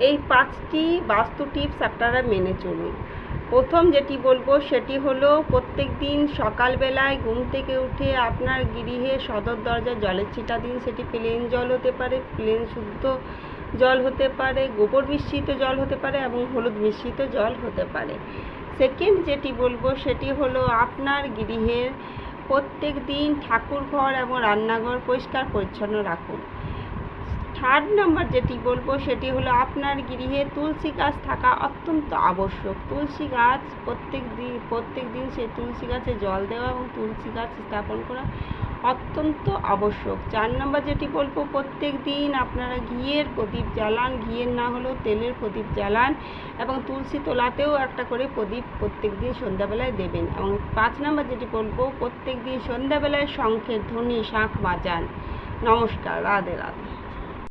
এই 5টি বাস্তু টিপস আপনারা মেনে চলুন। প্রথম যেটি বলবো সেটি হলো প্রত্যেক দিন সকালবেলায় ঘুম থেকে উঠে আপনার গৃহে সদর দরজায় জলের ছিটা দিন। সেটি প্লেন জল হতে পারে, প্লেন শুদ্ধ জল হতে পারে, গোবর মিশ্রিত জল হতে পারে এবং হলুদ মিশ্রিত জল হতে পারে। সেকেন্ড যেটি বলবো সেটি হলো আপনার গৃহের প্রত্যেক দিন ঠাকুরঘর এবং রান্নাঘর পরিষ্কার পরিচ্ছন্ন রাখুন। থার্ড নাম্বার যেটি বলবো সেটি হলো আপনার গৃহে তুলসী গাছ থাকা অত্যন্ত আবশ্যক। তুলসী গাছ প্রত্যেক দিন সেই তুলসী গাছে জল দেওয়া এবং তুলসী গাছ স্থাপন করা অত্যন্ত আবশ্যক। 4 নাম্বার যেটি বলবো, প্রত্যেক দিন আপনারা ঘিয়ের প্রদীপ জ্বালান, ঘিয়ের না হলেও তেলের প্রদীপ জ্বালান এবং তুলসী তলাতেও একটা করে প্রদীপ প্রত্যেক দিন সন্ধ্যাবেলায় দেবেন। এবং 5 নাম্বার যেটি বলবো, প্রত্যেক দিন সন্ধ্যাবেলায় শঙ্খের ধ্বনি শাঁখ বাজান। নমস্কার, রাধে রাধে।